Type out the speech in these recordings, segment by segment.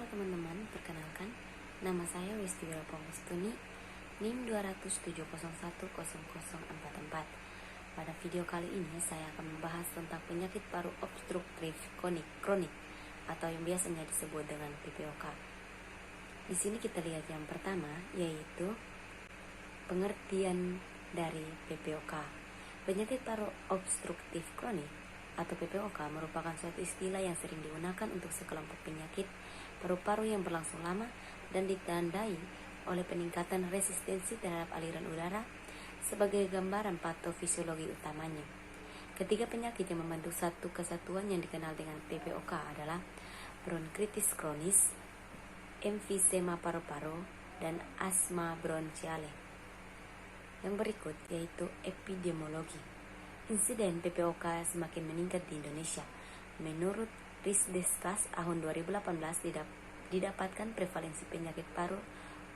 teman-teman, perkenalkan, nama saya Westi Wirapawastuni, NIM 270100044. Pada video kali ini saya akan membahas tentang penyakit paru obstruktif kronik atau yang biasanya disebut dengan PPOK. Di sini kita lihat yang pertama, yaitu pengertian dari PPOK. Penyakit paru obstruktif kronik atau PPOK merupakan suatu istilah yang sering digunakan untuk sekelompok penyakit paru-paru yang berlangsung lama dan ditandai oleh peningkatan resistensi terhadap aliran udara sebagai gambaran patofisiologi utamanya. Ketiga penyakit yang membentuk satu kesatuan yang dikenal dengan PPOK adalah bronkritis kronis, emfisema paru-paru, dan asma bronchiale. Yang berikut yaitu epidemiologi. Insiden PPOK semakin meningkat di Indonesia. Menurut Risdeskas tahun 2018 didapatkan prevalensi penyakit paru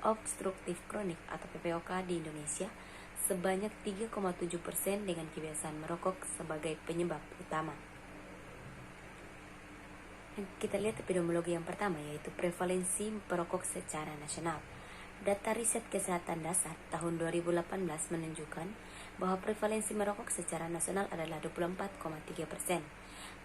obstruktif kronik atau PPOK di Indonesia sebanyak 3,7% dengan kebiasaan merokok sebagai penyebab utama. Kita lihat epidemiologi yang pertama, yaitu prevalensi perokok secara nasional. Data riset kesehatan dasar tahun 2018 menunjukkan bahwa prevalensi merokok secara nasional adalah 24,3%.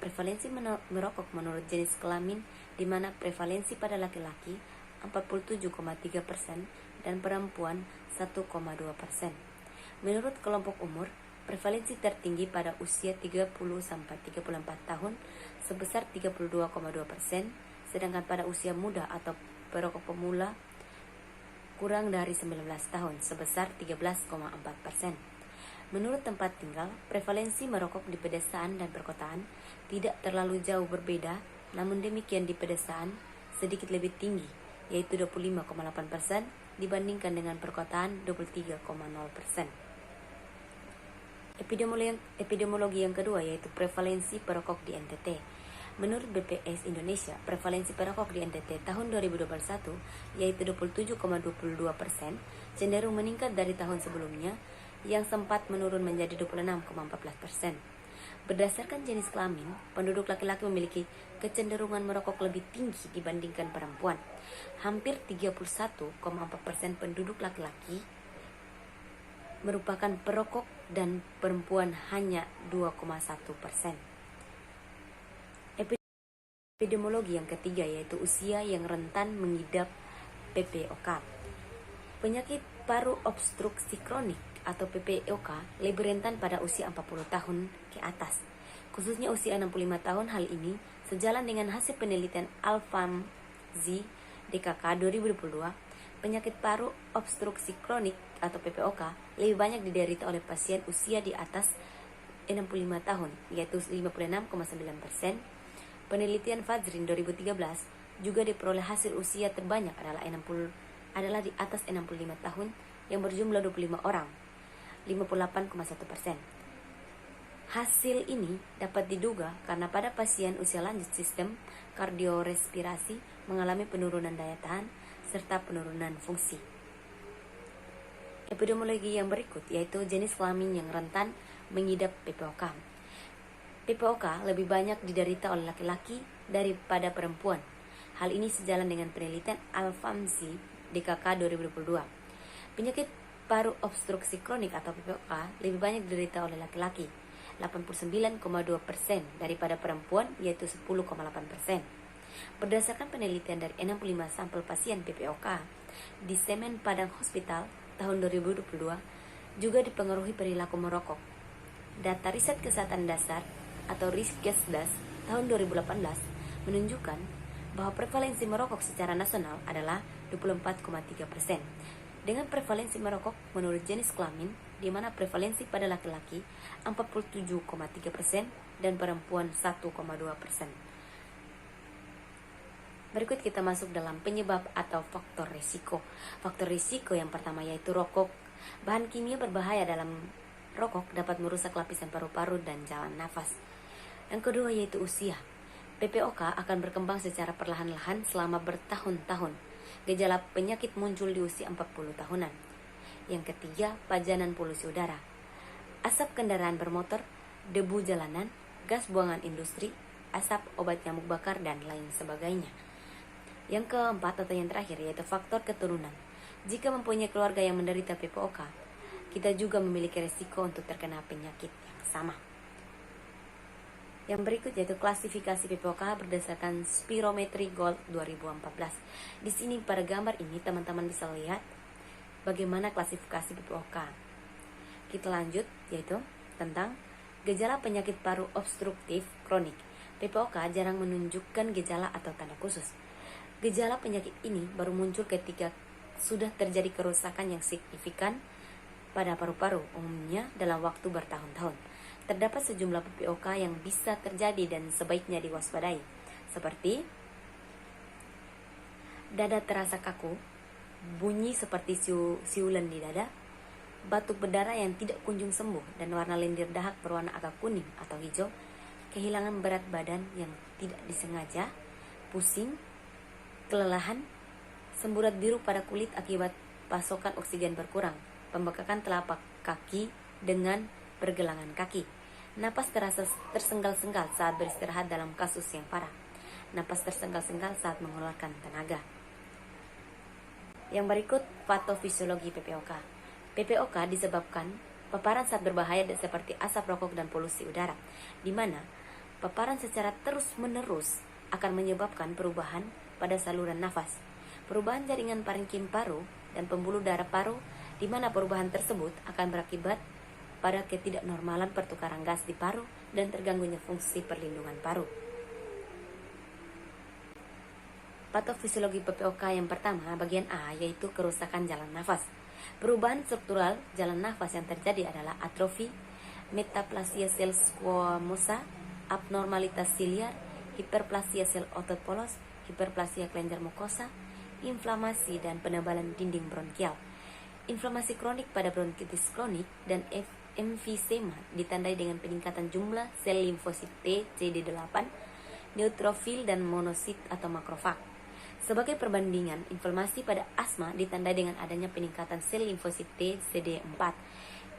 Prevalensi merokok menurut jenis kelamin, di mana prevalensi pada laki-laki 47,3% dan perempuan 1,2%. Menurut kelompok umur, prevalensi tertinggi pada usia 30-34 tahun sebesar 32,2%, sedangkan pada usia muda atau perokok pemula kurang dari 19 tahun sebesar 13,4%. Menurut tempat tinggal, prevalensi merokok di pedesaan dan perkotaan tidak terlalu jauh berbeda, namun demikian di pedesaan sedikit lebih tinggi, yaitu 25,8% dibandingkan dengan perkotaan 23,0%. Epidemiologi yang kedua yaitu prevalensi perokok di NTT. Menurut BPS Indonesia, prevalensi perokok di NTT tahun 2021 yaitu 27,22%, cenderung meningkat dari tahun sebelumnya yang sempat menurun menjadi 26,14%. Berdasarkan jenis kelamin, penduduk laki-laki memiliki kecenderungan merokok lebih tinggi dibandingkan perempuan. Hampir 31,4% penduduk laki-laki merupakan perokok dan perempuan hanya 2,1%. Epidemiologi yang ketiga yaitu usia yang rentan mengidap PPOK. Penyakit paru obstruksi kronik atau PPOK lebih rentan pada usia 40 tahun ke atas, khususnya usia 65 tahun. Hal ini sejalan dengan hasil penelitian Al-Famzy DKK 2022. Penyakit paru obstruksi kronik atau PPOK lebih banyak diderita oleh pasien usia di atas 65 tahun, yaitu 56,9%. Penelitian Fajrin 2013 juga diperoleh hasil usia terbanyak adalah di atas 65 tahun yang berjumlah 25 orang, 58,1%. Hasil ini dapat diduga karena pada pasien usia lanjut sistem kardiorespirasi mengalami penurunan daya tahan serta penurunan fungsi. Epidemiologi yang berikut yaitu jenis kelamin yang rentan mengidap PPOK. PPOK lebih banyak diderita oleh laki-laki daripada perempuan. Hal ini sejalan dengan penelitian Al-Famzy DKK 2022. Penyakit paru obstruksi kronik atau PPOK lebih banyak diderita oleh laki-laki, 89,2% daripada perempuan, yaitu 10,8%. Berdasarkan penelitian dari 65 sampel pasien PPOK di Semen Padang Hospital tahun 2022 juga dipengaruhi perilaku merokok. Data riset kesehatan dasar atau Riskesdas tahun 2018 menunjukkan bahwa prevalensi merokok secara nasional adalah 24,3%. Dengan prevalensi merokok menurut jenis kelamin, di mana prevalensi pada laki-laki 47,3% dan perempuan 1,2%. Berikut kita masuk dalam penyebab atau faktor risiko. Faktor risiko yang pertama yaitu rokok. Bahan kimia berbahaya dalam rokok dapat merusak lapisan paru-paru dan jalan nafas. Yang kedua yaitu usia. PPOK akan berkembang secara perlahan-lahan selama bertahun-tahun. Gejala penyakit muncul di usia 40 tahunan. Yang ketiga, pajanan polusi udara. Asap kendaraan bermotor, debu jalanan, gas buangan industri, asap obat nyamuk bakar, dan lain sebagainya. Yang keempat atau yang terakhir yaitu faktor keturunan. Jika mempunyai keluarga yang menderita PPOK, kita juga memiliki resiko untuk terkena penyakit yang sama. Yang berikut yaitu klasifikasi PPOK berdasarkan Spirometry Gold 2014. Di sini pada gambar ini teman-teman bisa lihat bagaimana klasifikasi PPOK. Kita lanjut yaitu tentang gejala penyakit paru obstruktif kronik. PPOK jarang menunjukkan gejala atau tanda khusus. Gejala penyakit ini baru muncul ketika sudah terjadi kerusakan yang signifikan pada paru-paru, umumnya dalam waktu bertahun-tahun. Terdapat sejumlah PPOK yang bisa terjadi dan sebaiknya diwaspadai, seperti dada terasa kaku, bunyi seperti siulan di dada, batuk berdarah yang tidak kunjung sembuh dan warna lendir dahak berwarna agak kuning atau hijau, kehilangan berat badan yang tidak disengaja, pusing, kelelahan, semburat biru pada kulit akibat pasokan oksigen berkurang, pembekakan telapak kaki dengan pergelangan kaki, napas terasa tersenggal-senggal saat beristirahat dalam kasus yang parah, napas tersenggal-senggal saat mengeluarkan tenaga. Yang berikut patofisiologi PPOK. PPOK disebabkan paparan saat berbahaya seperti asap rokok dan polusi udara, di mana paparan secara terus-menerus akan menyebabkan perubahan pada saluran nafas, perubahan jaringan parenkim paru dan pembuluh darah paru, di mana perubahan tersebut akan berakibat pada ketidaknormalan pertukaran gas di paru dan terganggunya fungsi perlindungan paru. Patofisiologi PPOK yang pertama, bagian A, yaitu kerusakan jalan nafas. Perubahan struktural jalan nafas yang terjadi adalah atrofi, metaplasia sel squamosa, abnormalitas siliar, hiperplasia sel otot polos, hiperplasia kelenjar mukosa, inflamasi dan penebalan dinding bronkial. Inflamasi kronik pada bronkitis kronik dan emfisema ditandai dengan peningkatan jumlah sel limfosit T, CD8, neutrofil dan monosit atau makrofag. Sebagai perbandingan, inflamasi pada asma ditandai dengan adanya peningkatan sel limfosit T, CD4,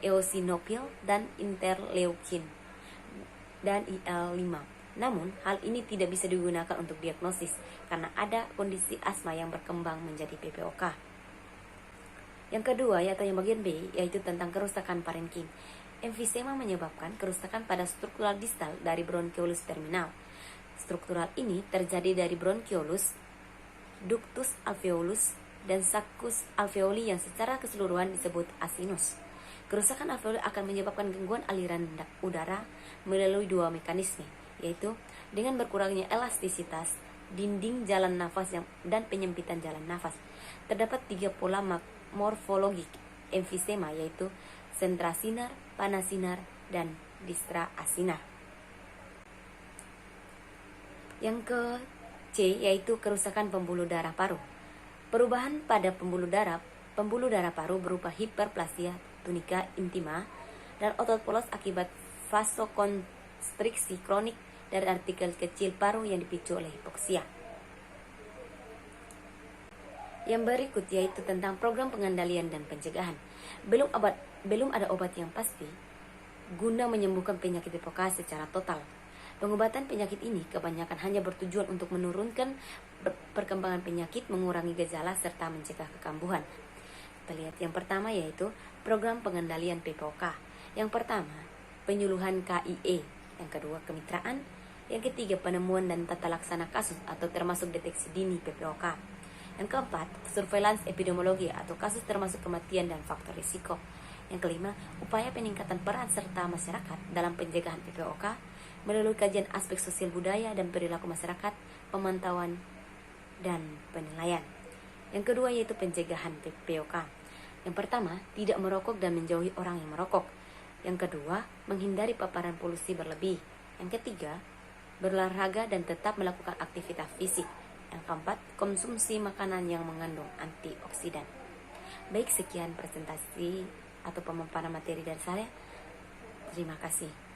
eosinofil dan interleukin dan IL-5. Namun, hal ini tidak bisa digunakan untuk diagnosis karena ada kondisi asma yang berkembang menjadi PPOK. Yang kedua, yaitu yang bagian B, yaitu tentang kerusakan parenkim. Emfisema menyebabkan kerusakan pada struktural distal dari bronkiolus terminal. Struktural ini terjadi dari bronkiolus, ductus alveolus, dan saccus alveoli yang secara keseluruhan disebut asinus. Kerusakan alveoli akan menyebabkan gangguan aliran udara melalui dua mekanisme, yaitu dengan berkurangnya elastisitas dinding jalan nafas dan penyempitan jalan nafas. Terdapat 3 pola morfologik emfisema, yaitu sentrasinar, panasinar, dan distraasinar. Yang ke C, yaitu kerusakan pembuluh darah paru. Perubahan pada pembuluh darah paru berupa hiperplasia tunica intima dan otot polos akibat vasokonstriksi kronik dari artikel kecil paru yang dipicu oleh hipoksia. Yang berikut yaitu tentang program pengendalian dan pencegahan. Belum ada obat yang pasti guna menyembuhkan penyakit PPOK secara total. Pengobatan penyakit ini kebanyakan hanya bertujuan untuk menurunkan perkembangan penyakit, mengurangi gejala, serta mencegah kekambuhan. Kita lihat yang pertama yaitu program pengendalian PPOK. Yang pertama, penyuluhan KIE. Yang kedua, kemitraan. Yang ketiga, penemuan dan tata laksana kasus atau termasuk deteksi dini PPOK. Yang keempat, surveillance epidemiologi atau kasus termasuk kematian dan faktor risiko. Yang kelima, upaya peningkatan peran serta masyarakat dalam pencegahan PPOK melalui kajian aspek sosial budaya dan perilaku masyarakat, pemantauan, dan penilaian. Yang kedua yaitu pencegahan PPOK. Yang pertama, tidak merokok dan menjauhi orang yang merokok. Yang kedua, menghindari paparan polusi berlebih. Yang ketiga, berolahraga dan tetap melakukan aktivitas fisik. Yang keempat, konsumsi makanan yang mengandung antioksidan. Baik, sekian presentasi atau pemaparan materi dari saya. Terima kasih.